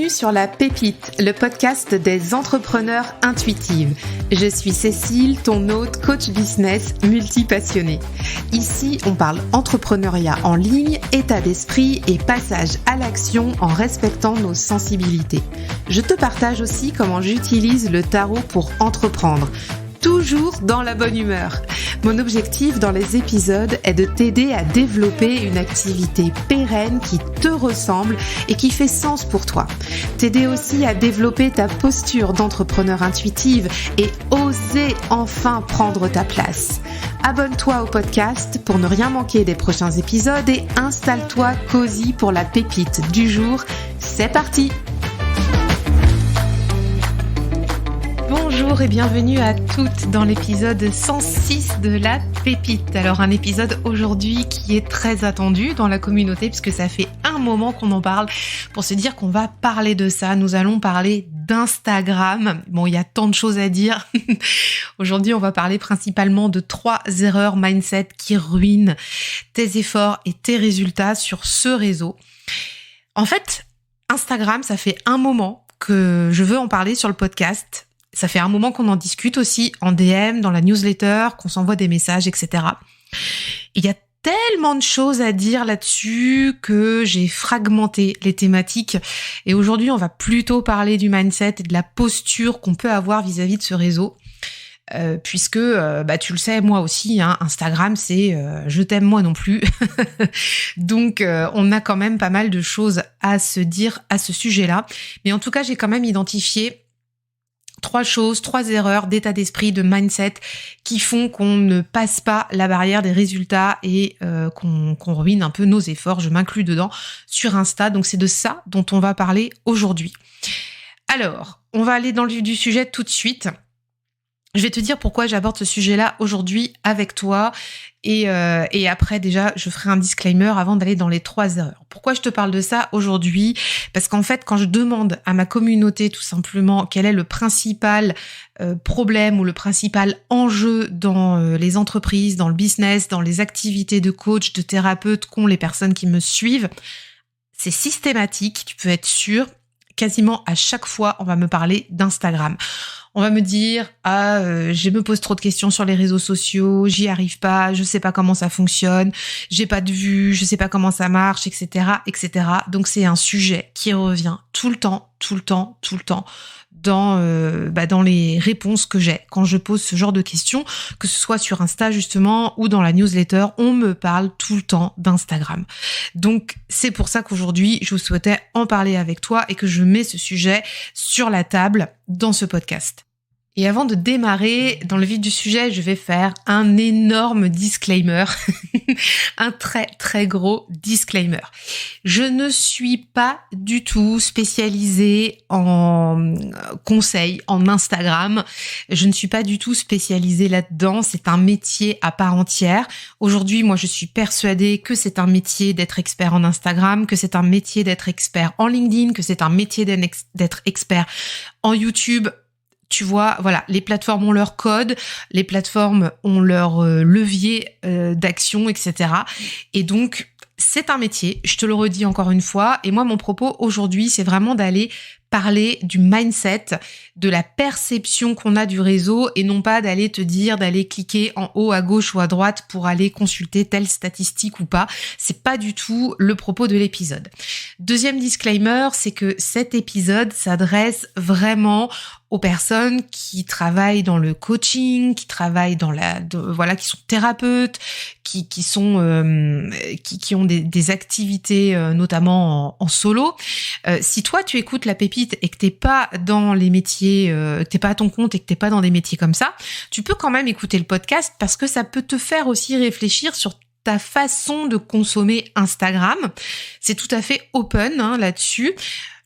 Bienvenue sur La Pépite, le podcast des entrepreneurs intuitives. Je suis Cécile, ton hôte, coach business multi-passionnée. Ici, on parle entrepreneuriat en ligne, état d'esprit et passage à l'action en respectant nos sensibilités. Je te partage aussi comment j'utilise le tarot pour entreprendre. Toujours dans la bonne humeur. Mon objectif dans les épisodes est de t'aider à développer une activité pérenne qui te ressemble et qui fait sens pour toi. T'aider aussi à développer ta posture d'entrepreneur intuitive et oser enfin prendre ta place. Abonne-toi au podcast pour ne rien manquer des prochains épisodes et installe-toi cosy pour la pépite du jour. C'est parti! Bonjour et bienvenue à toutes dans l'épisode 106 de La Pépite. Alors un épisode aujourd'hui qui est très attendu dans la communauté puisque ça fait un moment qu'on en parle pour se dire qu'on va parler de ça. Nous allons parler d'Instagram. Bon, il y a tant de choses à dire. Aujourd'hui, on va parler principalement de 3 erreurs mindset qui ruinent tes efforts et tes résultats sur ce réseau. En fait, Instagram, ça fait un moment que je veux en parler sur le podcast. Ça fait un moment qu'on en discute aussi en DM, dans la newsletter, qu'on s'envoie des messages, etc. Il y a tellement de choses à dire là-dessus que j'ai fragmenté les thématiques. Et aujourd'hui, on va plutôt parler du mindset et de la posture qu'on peut avoir vis-à-vis de ce réseau. Puisque, tu le sais, moi aussi, Instagram, c'est je t'aime moi non plus. Donc, on a quand même pas mal de choses à se dire à ce sujet-là. Mais en tout cas, j'ai quand même identifié 3 erreurs d'état d'esprit, de mindset qui font qu'on ne passe pas la barrière des résultats et qu'on ruine un peu nos efforts, je m'inclus dedans, sur Insta. Donc c'est de ça dont on va parler aujourd'hui. Alors, on va aller dans le vif du sujet tout de suite. Je vais te dire pourquoi j'aborde ce sujet-là aujourd'hui avec toi et après déjà je ferai un disclaimer avant d'aller dans les 3 erreurs. Pourquoi je te parle de ça aujourd'hui ? Parce qu'en fait quand je demande à ma communauté tout simplement quel est le principal problème ou le principal enjeu dans les entreprises, dans le business, dans les activités de coach, de thérapeute qu'ont les personnes qui me suivent, c'est systématique, tu peux être sûr. Quasiment à chaque fois, on va me parler d'Instagram. On va me dire « je me pose trop de questions sur les réseaux sociaux, j'y arrive pas, je sais pas comment ça fonctionne, j'ai pas de vue, je sais pas comment ça marche, etc. etc. » Donc c'est un sujet qui revient tout le temps dans les réponses que j'ai quand je pose ce genre de questions, que ce soit sur Insta justement ou dans la newsletter, on me parle tout le temps d'Instagram. Donc c'est pour ça qu'aujourd'hui je souhaitais en parler avec toi et que je mets ce sujet sur la table dans ce podcast. Et avant de démarrer dans le vif du sujet, je vais faire un énorme disclaimer, un très très gros disclaimer. Je ne suis pas du tout spécialisée en conseils, en Instagram. Je ne suis pas du tout spécialisée là-dedans. C'est un métier à part entière. Aujourd'hui, moi, je suis persuadée que c'est un métier d'être expert en Instagram, que c'est un métier d'être expert en LinkedIn, que c'est un métier d'être expert en YouTube. Tu vois, voilà, les plateformes ont leur code, les plateformes ont leur levier d'action, etc. Et donc, c'est un métier, je te le redis encore une fois. Et moi, mon propos aujourd'hui, c'est vraiment d'aller parler du mindset, de la perception qu'on a du réseau et non pas d'aller te dire d'aller cliquer en haut à gauche ou à droite pour aller consulter telle statistique ou pas. C'est pas du tout le propos de l'épisode. Deuxième disclaimer, c'est que cet épisode s'adresse vraiment aux personnes qui travaillent dans le coaching, qui travaillent dans qui sont thérapeutes, qui ont des activités notamment en solo. Si toi tu écoutes La Pépite et que t'es pas dans les métiers, que t'es pas à ton compte et que t'es pas dans des métiers comme ça, tu peux quand même écouter le podcast parce que ça peut te faire aussi réfléchir sur ta façon de consommer Instagram. C'est tout à fait open là-dessus.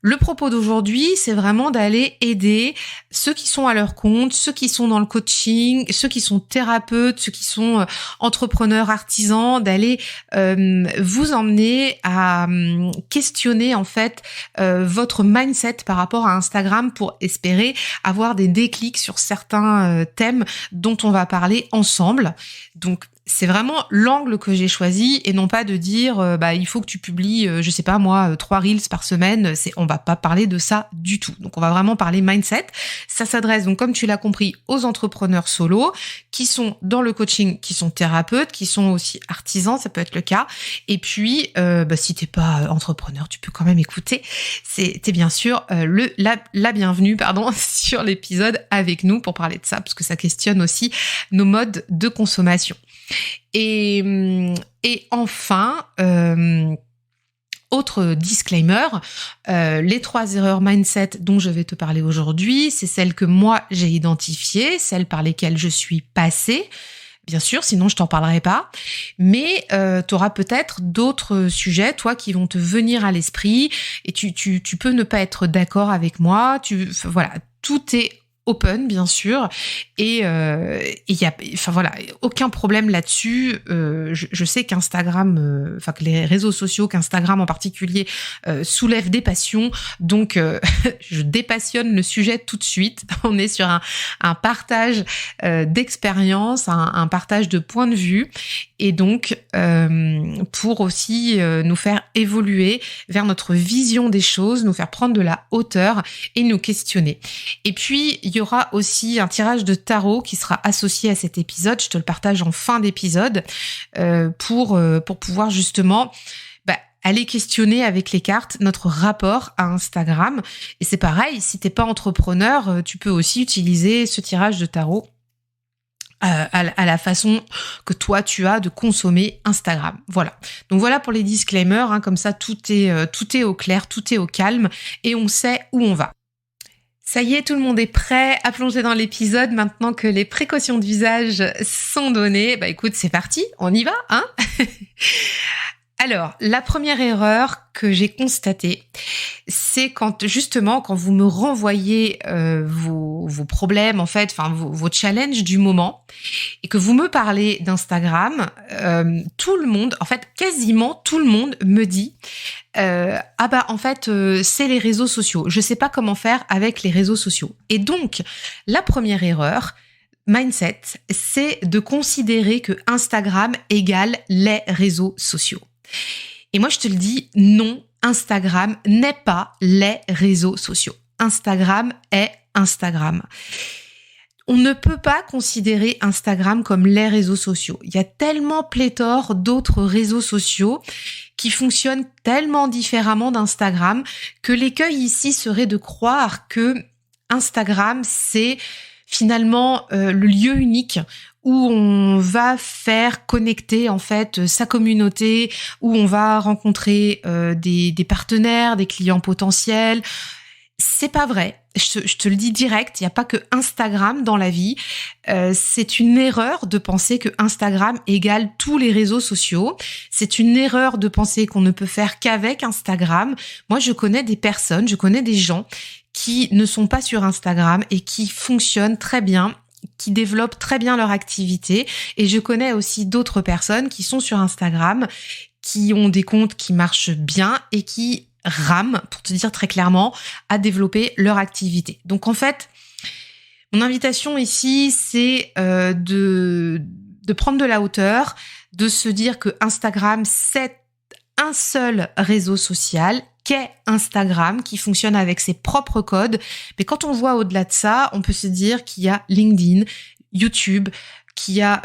Le propos d'aujourd'hui, c'est vraiment d'aller aider ceux qui sont à leur compte, ceux qui sont dans le coaching, ceux qui sont thérapeutes, ceux qui sont entrepreneurs, artisans, d'aller vous emmener à questionner en fait votre mindset par rapport à Instagram pour espérer avoir des déclics sur certains thèmes dont on va parler ensemble. Donc c'est vraiment l'angle que j'ai choisi et non pas de dire il faut que tu publies, je sais pas moi, 3 reels par semaine. On va pas parler de ça du tout. Donc on va vraiment parler mindset. Ça s'adresse donc, comme tu l'as compris, aux entrepreneurs solo qui sont dans le coaching, qui sont thérapeutes, qui sont aussi artisans, ça peut être le cas. Et puis si t'es pas entrepreneur, tu peux quand même écouter. T'es bien sûr la bienvenue sur l'épisode avec nous pour parler de ça, parce que ça questionne aussi nos modes de consommation. Et enfin, autre disclaimer, les 3 erreurs mindset dont je vais te parler aujourd'hui, c'est celles que moi j'ai identifiées, celles par lesquelles je suis passée. Bien sûr, sinon je t'en parlerai pas. Mais tu auras peut-être d'autres sujets, toi, qui vont te venir à l'esprit, et tu peux ne pas être d'accord avec moi. Voilà, tout est open, bien sûr, et il y a, aucun problème là-dessus. Je sais qu'Instagram, que les réseaux sociaux, qu'Instagram en particulier, soulèvent des passions, donc je dépassionne le sujet tout de suite. On est sur un partage d'expérience, un partage de points de vue, et donc pour aussi nous faire évoluer vers notre vision des choses, nous faire prendre de la hauteur et nous questionner. Et puis il y aura aussi un tirage de tarot qui sera associé à cet épisode. Je te le partage en fin d'épisode pour pouvoir justement aller questionner avec les cartes notre rapport à Instagram. Et c'est pareil, si t'es pas entrepreneur, tu peux aussi utiliser ce tirage de tarot à la façon que toi tu as de consommer Instagram. Voilà. Donc voilà pour les disclaimers, comme ça tout est au clair, tout est au calme et on sait où on va. Ça y est, tout le monde est prêt à plonger dans l'épisode maintenant que les précautions d'usage sont données. Écoute, c'est parti, on y va, hein. Alors, la première erreur que j'ai constatée, c'est quand vous me renvoyez vos problèmes, en fait, vos challenges du moment, et que vous me parlez d'Instagram, tout le monde, en fait, quasiment tout le monde me dit c'est les réseaux sociaux. Je sais pas comment faire avec les réseaux sociaux. Et donc, la première erreur, mindset, c'est de considérer que Instagram égale les réseaux sociaux. Et moi, je te le dis, non, Instagram n'est pas les réseaux sociaux. Instagram est Instagram. On ne peut pas considérer Instagram comme les réseaux sociaux. Il y a tellement pléthore d'autres réseaux sociaux qui fonctionnent tellement différemment d'Instagram que l'écueil ici serait de croire que Instagram, c'est finalement le lieu unique où on va faire connecter en fait sa communauté, où on va rencontrer des partenaires, des clients potentiels. C'est pas vrai. Je te le dis direct, il n'y a pas que Instagram dans la vie. C'est une erreur de penser que Instagram égale tous les réseaux sociaux. C'est une erreur de penser qu'on ne peut faire qu'avec Instagram. Moi, je connais des gens qui ne sont pas sur Instagram et qui fonctionnent très bien, qui développent très bien leur activité. Et je connais aussi d'autres personnes qui sont sur Instagram, qui ont des comptes qui marchent bien et qui rament, pour te dire très clairement, à développer leur activité. Donc en fait, mon invitation ici, c'est de prendre de la hauteur, de se dire que Instagram, c'est un seul réseau social qu'est Instagram, qui fonctionne avec ses propres codes. Mais quand on voit au-delà de ça, on peut se dire qu'il y a LinkedIn, YouTube, qu'il y a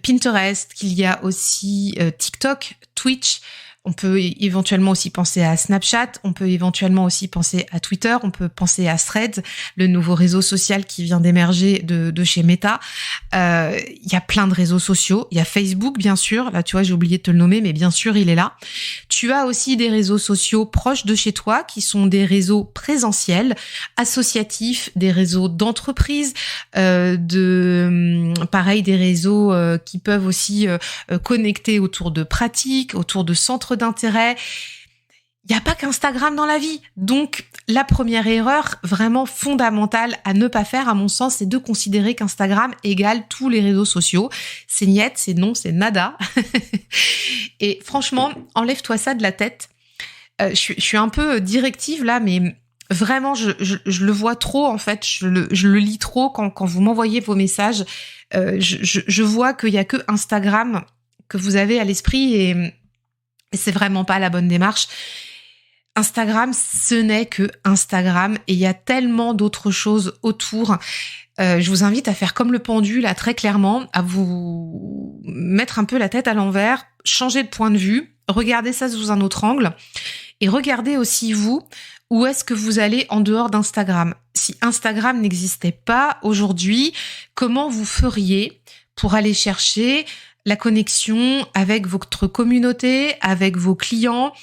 Pinterest, qu'il y a aussi TikTok, Twitch. On peut éventuellement aussi penser à Snapchat, on peut éventuellement aussi penser à Twitter, on peut penser à Threads, le nouveau réseau social qui vient d'émerger de chez Meta. Il y a plein de réseaux sociaux. Il y a Facebook, bien sûr. Là, tu vois, j'ai oublié de te le nommer, mais bien sûr, il est là. Tu as aussi des réseaux sociaux proches de chez toi qui sont des réseaux présentiels, associatifs, des réseaux d'entreprises, pareil, des réseaux qui peuvent aussi connecter autour de pratiques, autour de centres d'intérêt. Il n'y a pas qu'Instagram dans la vie. Donc, la première erreur vraiment fondamentale à ne pas faire, à mon sens, c'est de considérer qu'Instagram égale tous les réseaux sociaux. C'est niet, c'est non, c'est nada. Et franchement, enlève-toi ça de la tête. Je suis un peu directive là, mais Vraiment, je le vois trop, en fait. Je le lis trop quand vous m'envoyez vos messages. Je vois qu'il y a que Instagram que vous avez à l'esprit et c'est vraiment pas la bonne démarche. Instagram, ce n'est que Instagram et il y a tellement d'autres choses autour. Je vous invite à faire comme le pendu, là, très clairement, à vous mettre un peu la tête à l'envers, changer de point de vue, regarder ça sous un autre angle et regardez aussi, vous, où est-ce que vous allez en dehors d'Instagram. Si Instagram n'existait pas aujourd'hui, comment vous feriez pour aller chercher la connexion avec votre communauté, avec vos clients?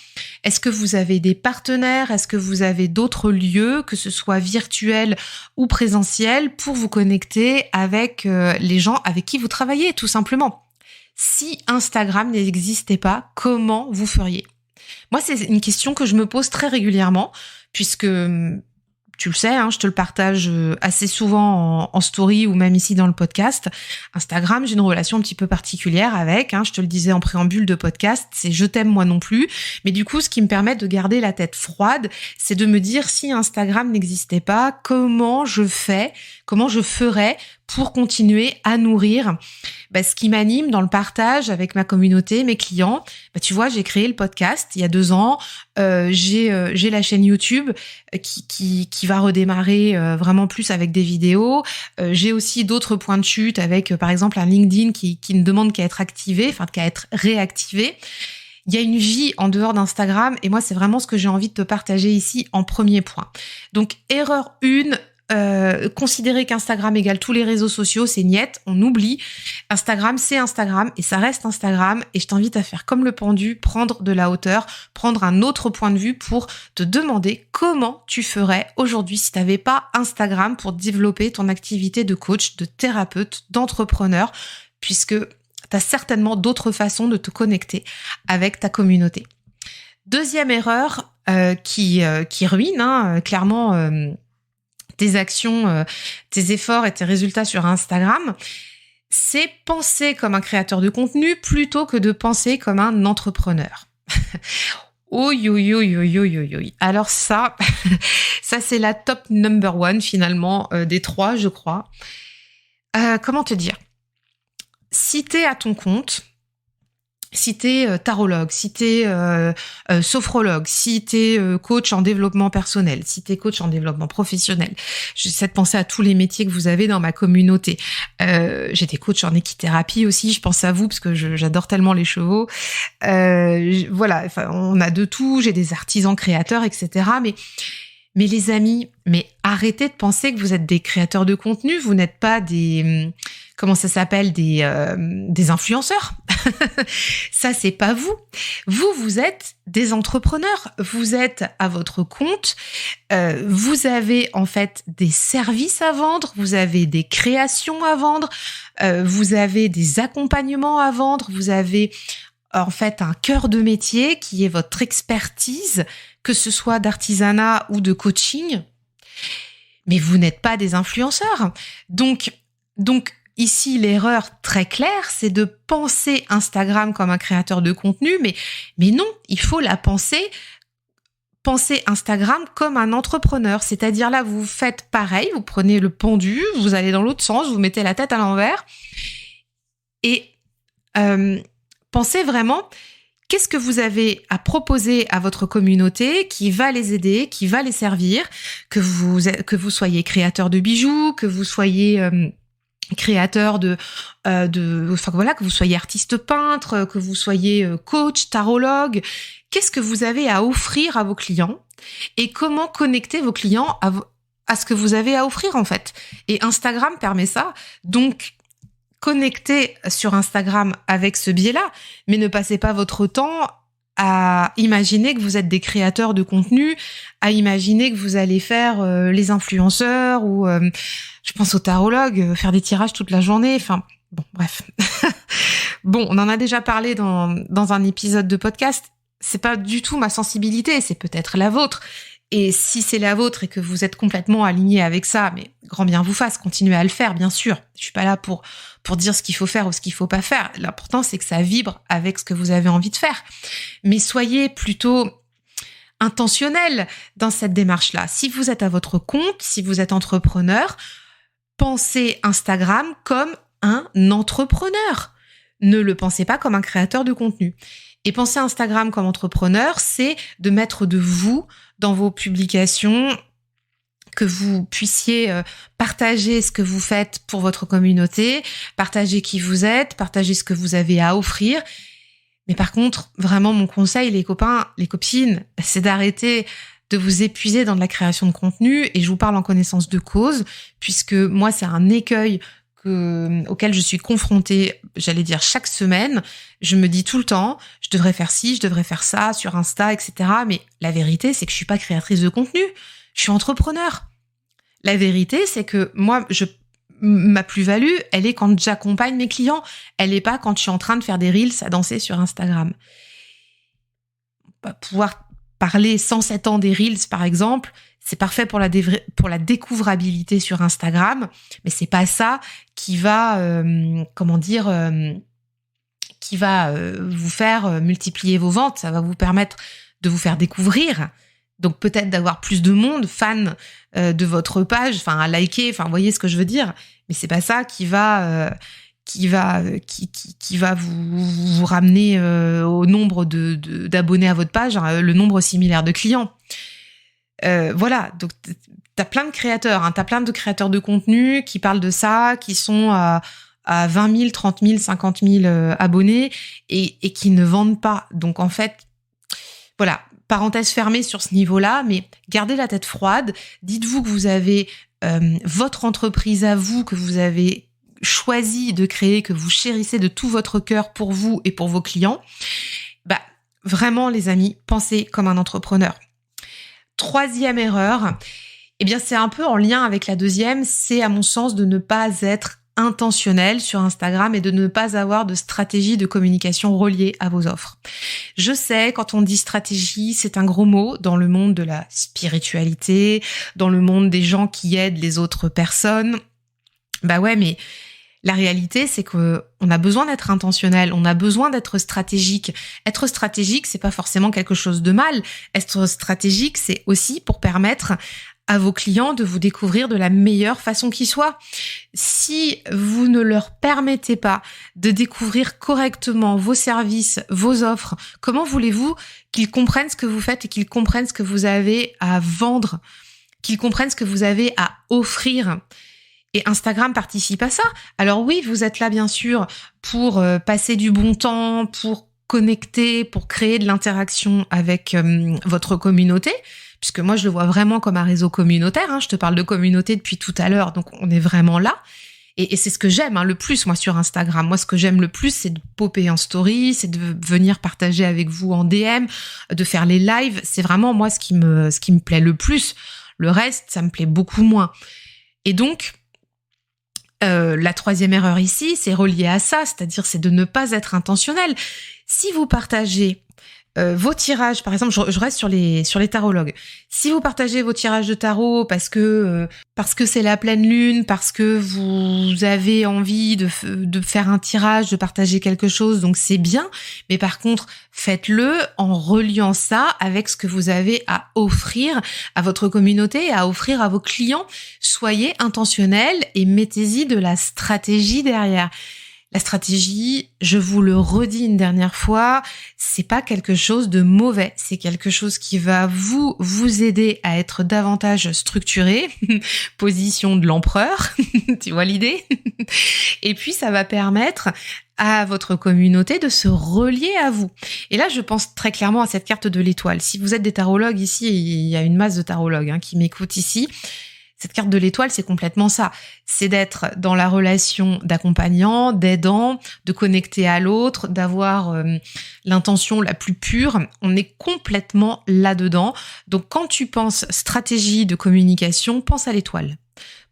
Est-ce que vous avez des partenaires? Est-ce que vous avez d'autres lieux, que ce soit virtuels ou présentiels, pour vous connecter avec les gens avec qui vous travaillez, tout simplement? Si Instagram n'existait pas, comment vous feriez? Moi, c'est une question que je me pose très régulièrement, puisque tu le sais, hein, je te le partage assez souvent en story ou même ici dans le podcast. Instagram, j'ai une relation un petit peu particulière avec. Je te le disais en préambule de podcast, c'est je t'aime moi non plus. Mais du coup, ce qui me permet de garder la tête froide, c'est de me dire si Instagram n'existait pas, comment je ferais pour continuer à nourrir ce qui m'anime dans le partage avec ma communauté, mes clients. Tu vois, j'ai créé le podcast il y a 2 ans. J'ai la chaîne YouTube qui va redémarrer vraiment plus avec des vidéos. J'ai aussi d'autres points de chute avec, par exemple, un LinkedIn qui ne demande qu'à être activé, qu'à être réactivé. Il y a une vie en dehors d'Instagram et moi, c'est vraiment ce que j'ai envie de te partager ici en premier point. Donc, erreur 1, considérer qu'Instagram égale tous les réseaux sociaux, c'est niette, on oublie. Instagram, c'est Instagram et ça reste Instagram et je t'invite à faire comme le pendu, prendre de la hauteur, prendre un autre point de vue pour te demander comment tu ferais aujourd'hui si tu n'avais pas Instagram pour développer ton activité de coach, de thérapeute, d'entrepreneur, puisque tu as certainement d'autres façons de te connecter avec ta communauté. Deuxième erreur qui ruine clairement tes actions, tes efforts et tes résultats sur Instagram, c'est penser comme un créateur de contenu plutôt que de penser comme un entrepreneur. Oui. Alors ça c'est la top number 1 finalement des 3, je crois. Comment te dire ? Si t'es à ton compte, si t'es tarologue, si t'es sophrologue, si t'es coach en développement personnel, si t'es coach en développement professionnel, j'essaie de penser à tous les métiers que vous avez dans ma communauté. J'ai des coachs en équithérapie aussi, je pense à vous parce que j'adore tellement les chevaux. Voilà, on a de tout, j'ai des artisans créateurs, etc. Mais les amis, arrêtez de penser que vous êtes des créateurs de contenu, vous n'êtes pas des... Comment ça s'appelle, des influenceurs. Ça, c'est pas vous. Vous êtes des entrepreneurs. Vous êtes à votre compte. Vous avez en fait des services à vendre. Vous avez des créations à vendre. Vous avez des accompagnements à vendre. Vous avez en fait un cœur de métier qui est votre expertise, que ce soit d'artisanat ou de coaching. Mais vous n'êtes pas des influenceurs. Donc, ici, l'erreur très claire, c'est de penser Instagram comme un créateur de contenu, mais non, il faut la penser Instagram comme un entrepreneur. C'est-à-dire là, vous faites pareil, vous prenez le pendu, vous allez dans l'autre sens, vous mettez la tête à l'envers et pensez vraiment qu'est-ce que vous avez à proposer à votre communauté qui va les aider, qui va les servir, que vous soyez créateur de bijoux, que vous soyez... créateur que vous soyez artiste peintre, que vous soyez coach, tarologue, qu'est-ce que vous avez à offrir à vos clients et comment connecter vos clients à ce que vous avez à offrir en fait. Et Instagram permet ça, donc connectez sur Instagram avec ce biais-là, mais ne passez pas votre temps à imaginer que vous êtes des créateurs de contenu, à imaginer que vous allez faire les influenceurs ou je pense aux tarologues, faire des tirages toute la journée. Enfin, bon, bref. Bon, on en a déjà parlé dans un épisode de podcast. C'est pas du tout ma sensibilité, c'est peut-être la vôtre. Et si c'est la vôtre et que vous êtes complètement aligné avec ça, mais grand bien vous fasse, continuez à le faire, bien sûr. Je suis pas là pour dire ce qu'il faut faire ou ce qu'il faut pas faire. L'important, c'est que ça vibre avec ce que vous avez envie de faire. Mais soyez plutôt intentionnel dans cette démarche-là. Si vous êtes à votre compte, si vous êtes entrepreneur, pensez Instagram comme un entrepreneur. Ne le pensez pas comme un créateur de contenu. Et penser Instagram comme entrepreneur, c'est de mettre de vous dans vos publications, que vous puissiez partager ce que vous faites pour votre communauté, partager qui vous êtes, partager ce que vous avez à offrir. Mais par contre, vraiment, mon conseil, les copains, les copines, c'est d'arrêter de vous épuiser dans de la création de contenu. Et je vous parle en connaissance de cause, puisque moi, c'est un écueil auquel je suis confrontée, j'allais dire chaque semaine. Je me dis tout le temps, je devrais faire ci, je devrais faire ça sur Insta, etc. Mais la vérité, c'est que je suis pas créatrice de contenu. Je suis entrepreneur. La vérité, c'est que moi, ma plus-value, elle est quand j'accompagne mes clients. Elle est pas quand je suis en train de faire des reels à danser sur Instagram. Pouvoir parler 107 ans des reels, par exemple, c'est parfait pour la découvrabilité sur Instagram, mais c'est pas ça qui va, qui va vous faire multiplier vos ventes. Ça va vous permettre de vous faire découvrir. Donc peut-être d'avoir plus de monde fan de votre page, enfin à liker, enfin vous voyez ce que je veux dire. Mais c'est pas ça qui va vous ramener au nombre d'abonnés à votre page, hein, le nombre similaire de clients. Voilà, donc t'as plein de créateurs, t'as plein de créateurs de contenu qui parlent de ça, qui sont à 20 000, 30 000, 50 000 abonnés et qui ne vendent pas. Donc en fait, voilà, parenthèse fermée sur ce niveau-là, mais gardez la tête froide. Dites-vous que vous avez votre entreprise à vous, que vous avez choisi de créer, que vous chérissez de tout votre cœur pour vous et pour vos clients. Bah, vraiment, les amis, pensez comme un entrepreneur. Troisième erreur, eh bien, c'est un peu en lien avec la deuxième, c'est à mon sens de ne pas être intentionnel sur Instagram et de ne pas avoir de stratégie de communication reliée à vos offres. Je sais, quand on dit stratégie, c'est un gros mot dans le monde de la spiritualité, dans le monde des gens qui aident les autres personnes. Bah ouais, mais la réalité, c'est que on a besoin d'être intentionnel, on a besoin d'être stratégique. Être stratégique, c'est pas forcément quelque chose de mal. Être stratégique, c'est aussi pour permettre à vos clients de vous découvrir de la meilleure façon qui soit. Si vous ne leur permettez pas de découvrir correctement vos services, vos offres, comment voulez-vous qu'ils comprennent ce que vous faites et qu'ils comprennent ce que vous avez à vendre, qu'ils comprennent ce que vous avez à offrir ? Et Instagram participe à ça. Alors oui, vous êtes là bien sûr pour passer du bon temps, pour connecter, pour créer de l'interaction avec votre communauté, puisque moi je le vois vraiment comme un réseau communautaire. Je te parle de communauté depuis tout à l'heure, donc on est vraiment là. Et c'est ce que j'aime le plus moi sur Instagram. Moi ce que j'aime le plus, c'est de popper en story, c'est de venir partager avec vous en DM, de faire les lives. C'est vraiment moi ce qui me plaît le plus. Le reste, ça me plaît beaucoup moins. Et donc la troisième erreur ici, c'est relié à ça, c'est-à-dire c'est de ne pas être intentionnel. Si vous partagez vos tirages, par exemple, je reste sur les tarologues. Si vous partagez vos tirages de tarot parce que c'est la pleine lune, parce que vous avez envie de faire un tirage, de partager quelque chose, donc c'est bien. Mais par contre, faites-le en reliant ça avec ce que vous avez à offrir à votre communauté, à offrir à vos clients. Soyez intentionnel et mettez-y de la stratégie derrière. La stratégie, je vous le redis une dernière fois, c'est pas quelque chose de mauvais, c'est quelque chose qui va vous aider à être davantage structuré, position de l'empereur, tu vois l'idée? Et puis ça va permettre à votre communauté de se relier à vous. Et là, je pense très clairement à cette carte de l'étoile. Si vous êtes des tarologues ici, il y a une masse de tarologues qui m'écoutent ici. Cette carte de l'étoile, c'est complètement ça. C'est d'être dans la relation d'accompagnant, d'aidant, de connecter à l'autre, d'avoir l'intention la plus pure. On est complètement là-dedans. Donc, quand tu penses stratégie de communication, pense à l'étoile.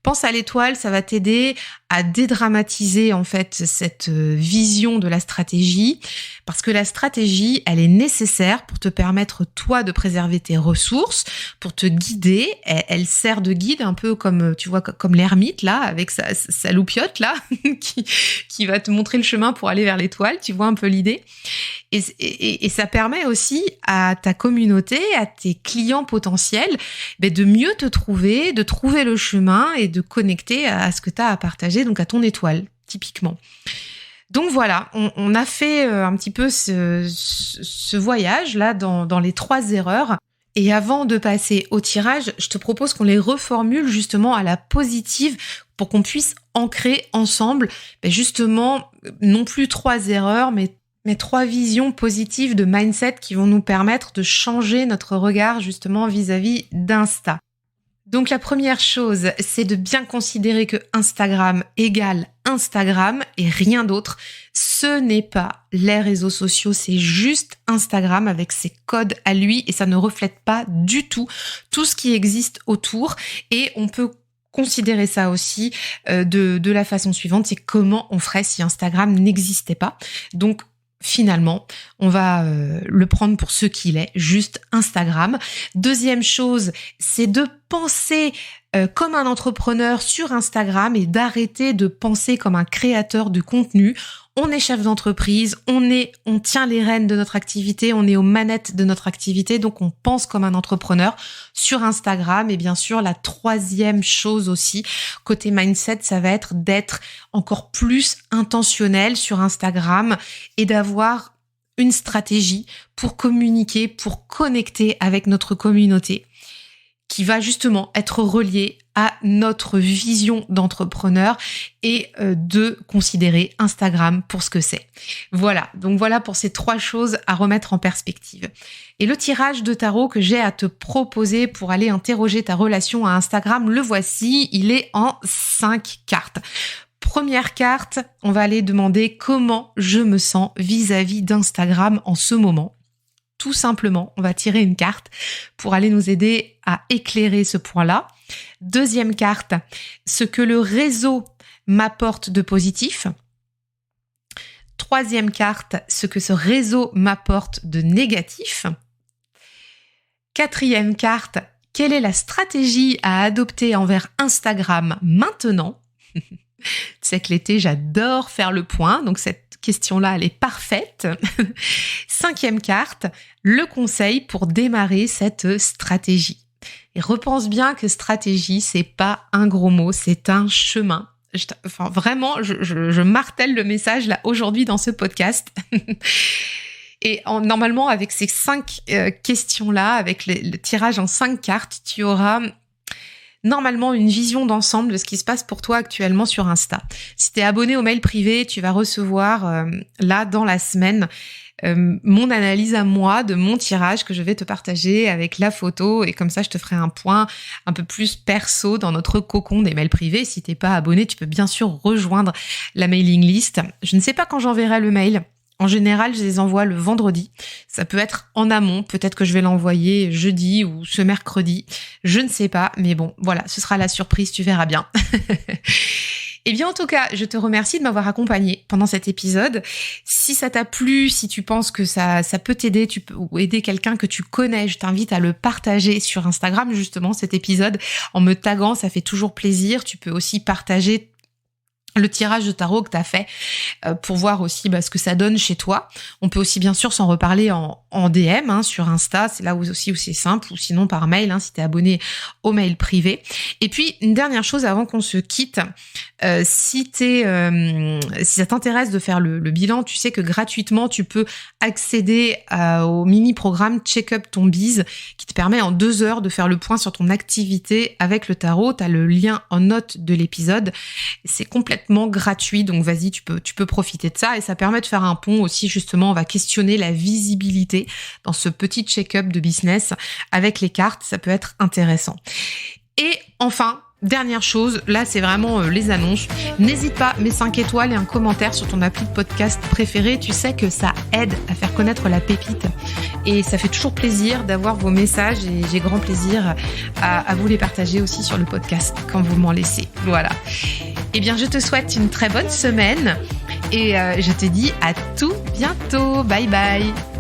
Pense à l'étoile, ça va t'aider à dédramatiser en fait cette vision de la stratégie, parce que la stratégie, elle est nécessaire pour te permettre toi de préserver tes ressources, pour te guider. Elle sert de guide un peu comme tu vois comme l'ermite là avec sa loupiote là qui va te montrer le chemin pour aller vers l'étoile. Tu vois un peu l'idée. Et ça permet aussi à ta communauté, à tes clients potentiels, de mieux te trouver, de trouver le chemin et de connecter à ce que tu as à partager, donc à ton étoile, typiquement. Donc voilà, on a fait un petit peu ce voyage-là dans les 3 erreurs. Et avant de passer au tirage, je te propose qu'on les reformule justement à la positive pour qu'on puisse ancrer ensemble, justement, non plus 3 erreurs, mais 3 visions positives de mindset qui vont nous permettre de changer notre regard justement vis-à-vis d'Insta. Donc la première chose, c'est de bien considérer que Instagram égale Instagram et rien d'autre. Ce n'est pas les réseaux sociaux, c'est juste Instagram avec ses codes à lui et ça ne reflète pas du tout ce qui existe autour. Et on peut considérer ça aussi de la façon suivante, c'est comment on ferait si Instagram n'existait pas. Donc finalement, on va le prendre pour ce qu'il est, juste Instagram. Deuxième chose, c'est de penser comme un entrepreneur sur Instagram et d'arrêter de penser comme un créateur de contenu. On est chef d'entreprise, on tient les rênes de notre activité, on est aux manettes de notre activité, donc on pense comme un entrepreneur sur Instagram. Et bien sûr, la 3e chose aussi, côté mindset, ça va être d'être encore plus intentionnel sur Instagram et d'avoir une stratégie pour communiquer, pour connecter avec notre communauté, qui va justement être reliée à notre vision d'entrepreneur et de considérer Instagram pour ce que c'est. Voilà, donc voilà pour ces 3 choses à remettre en perspective. Et le tirage de tarot que j'ai à te proposer pour aller interroger ta relation à Instagram, le voici, il est en 5 cartes. Première carte, on va aller demander comment je me sens vis-à-vis d'Instagram en ce moment. Tout simplement, on va tirer une carte pour aller nous aider à éclairer ce point-là. Deuxième carte, ce que le réseau m'apporte de positif. Troisième carte, ce que ce réseau m'apporte de négatif. Quatrième carte, quelle est la stratégie à adopter envers Instagram maintenant ? Tu sais que l'été, j'adore faire le point, donc cette question-là, elle est parfaite. 5e carte, le conseil pour démarrer cette stratégie. Et repense bien que stratégie, c'est pas un gros mot, c'est un chemin. Vraiment, je martèle le message là aujourd'hui dans ce podcast. Et normalement, avec ces 5 questions-là, avec le tirage en 5 cartes, tu auras normalement une vision d'ensemble de ce qui se passe pour toi actuellement sur Insta. Si tu es abonné au mail privé, tu vas recevoir là dans la semaine mon analyse à moi de mon tirage que je vais te partager avec la photo et comme ça je te ferai un point un peu plus perso dans notre cocon des mails privés. Si t'es pas abonné, tu peux bien sûr rejoindre la mailing list. Je ne sais pas quand j'enverrai le mail. En général, je les envoie le vendredi. Ça peut être en amont, peut-être que je vais l'envoyer jeudi ou ce mercredi. Je ne sais pas, mais bon, voilà, ce sera la surprise, tu verras bien. Eh bien, en tout cas, je te remercie de m'avoir accompagné pendant cet épisode. Si ça t'a plu, si tu penses que ça peut t'aider, ou aider quelqu'un que tu connais, je t'invite à le partager sur Instagram, justement, cet épisode, en me taguant, ça fait toujours plaisir. Tu peux aussi partager le tirage de tarot que tu as fait pour voir aussi ce que ça donne chez toi. On peut aussi bien sûr s'en reparler en DM sur Insta, c'est là où c'est simple, ou sinon par mail si tu es abonné au mail privé. Et puis une dernière chose avant qu'on se quitte, si ça t'intéresse de faire le bilan, tu sais que gratuitement tu peux accéder au mini-programme Check Up Ton Biz qui te permet en 2 heures de faire le point sur ton activité avec le tarot. Tu as le lien en note de l'épisode. C'est complètement gratuit, donc vas-y, tu peux profiter de ça et ça permet de faire un pont aussi, justement, on va questionner la visibilité dans ce petit check-up de business avec les cartes, ça peut être intéressant. Et enfin, dernière chose, là c'est vraiment les annonces. N'hésite pas, mets 5 étoiles et un commentaire sur ton appli de podcast préféré. Tu sais que ça aide à faire connaître la pépite et ça fait toujours plaisir d'avoir vos messages et j'ai grand plaisir à vous les partager aussi sur le podcast quand vous m'en laissez. Voilà. Eh bien, je te souhaite une très bonne semaine et je te dis à tout bientôt. Bye bye.